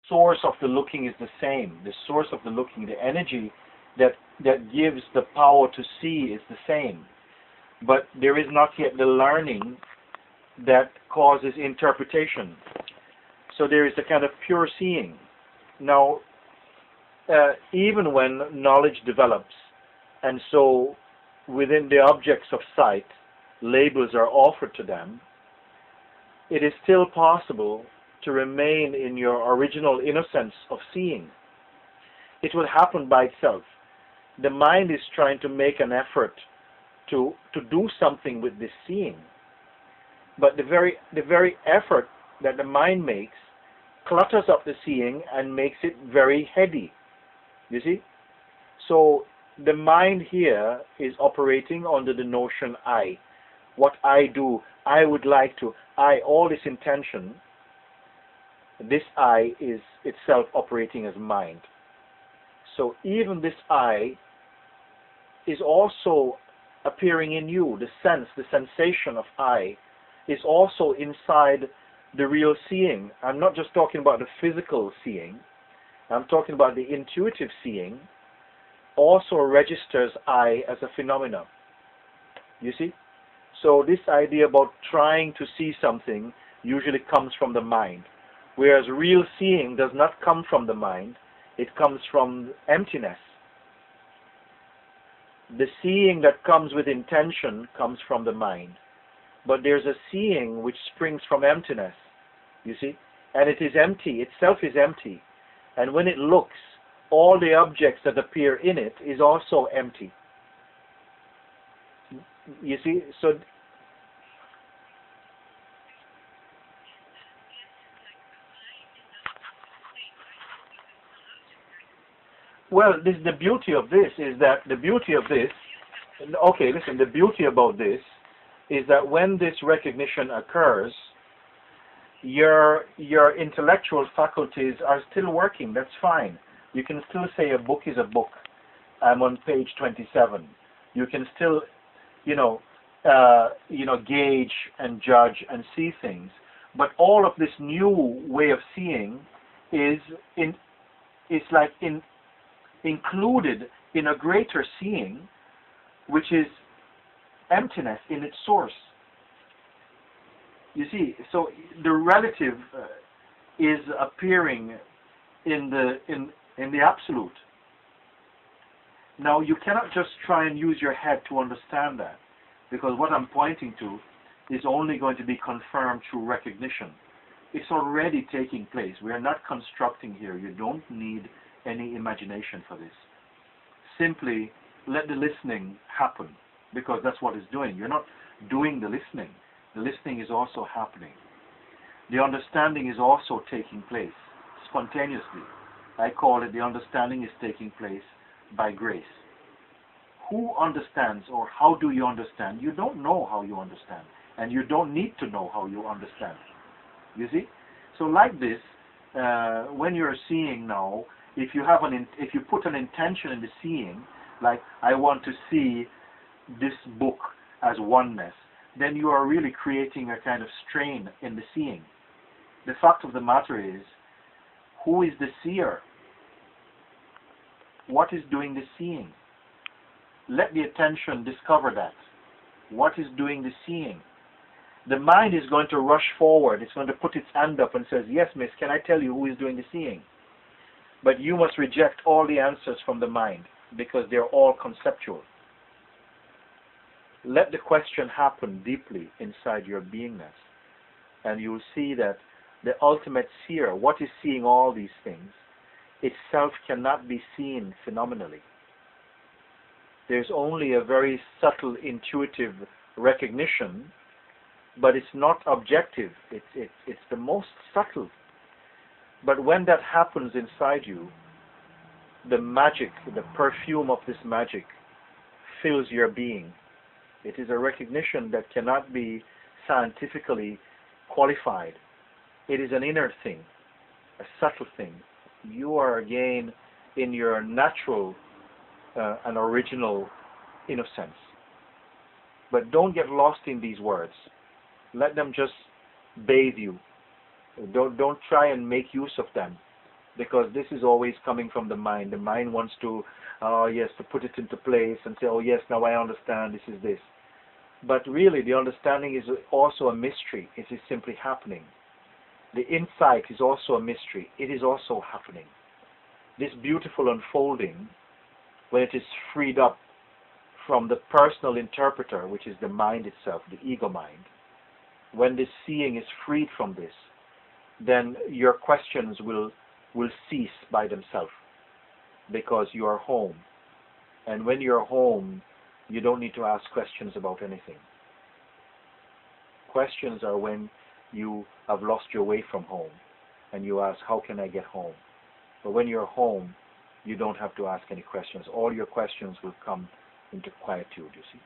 source of the looking is the same. The source of the looking, the energy that gives the power to see is the same. But there is not yet the learning that causes interpretation. So there is a kind of pure seeing. Now, even when knowledge develops, and so within the objects of sight, labels are offered to them, it is still possible to remain in your original innocence of seeing. It will happen by itself. The mind is trying to make an effort to do something with this seeing. But the very effort that the mind makes clutters up the seeing and makes it very heady. You see? So the mind here is operating under the notion I. What I do, I would like to, all this intention, this I is itself operating as mind. So even this I is also appearing in you. The sense, the sensation of I is also inside the real seeing. I'm not just talking about the physical seeing. I'm talking about the intuitive seeing also registers I as a phenomenon. You see? So this idea about trying to see something usually comes from the mind. Whereas real seeing does not come from the mind. It comes from emptiness. The seeing that comes with intention comes from the mind. But there's a seeing which springs from emptiness, you see? And it is empty, itself is empty. And when it looks, all the objects that appear in it is also empty. You see? So well, this the beauty of this is that the beauty about this is that when this recognition occurs, your intellectual faculties are still working. That's fine. You can still say a book is a book. I'm on page 27. You can still, gauge and judge and see things. But all of this new way of seeing is included in a greater seeing, which is emptiness in its source. You see, so the relative is appearing in the absolute. Now you cannot just try and use your head to understand that, because what I'm pointing to is only going to be confirmed through recognition. It's already taking place. We are not constructing here. You don't need any imagination for this. Simply let the listening happen, because that's what it's doing. You're not doing the listening. The listening is also happening. The understanding is also taking place spontaneously. I call it the understanding is taking place by grace. Who understands, or how do you understand? You don't know how you understand, and you don't need to know how you understand. You see? So like this, when you're seeing now, if you put an intention in the seeing, like I want to see this book as oneness, then you are really creating a kind of strain in the seeing. The fact of the matter is, who is the seer? What is doing the seeing? Let the attention discover that. What is doing the seeing? The mind is going to rush forward. It's going to put its hand up and says, yes, miss, can I tell you who is doing the seeing? But you must reject all the answers from the mind, because they're all conceptual. Let the question happen deeply inside your beingness, and you'll see that the ultimate seer, what is seeing all these things, itself cannot be seen phenomenally. There's only a very subtle intuitive recognition, but it's not objective. It's the most subtle. But when that happens inside you, the magic, the perfume of this magic fills your being. It is a recognition that cannot be scientifically qualified. It is an inner thing, a subtle thing. You are again in your natural and original innocence. But don't get lost in these words. Let them just bathe you. Don't try and make use of them. because this is always coming from the mind. The mind wants to, oh yes, to put it into place and say, oh yes, now I understand, this is this. But really, the understanding is also a mystery. It is simply happening. The insight is also a mystery. It is also happening. This beautiful unfolding, when it is freed up from the personal interpreter, which is the mind itself, the ego mind, when this seeing is freed from this, then your questions will cease by themselves, because you are home. And when you're home, you don't need to ask questions about anything. Questions are when you have lost your way from home and you ask, how can I get home? But when you're home, you don't have to ask any questions. All your questions will come into quietude, you see.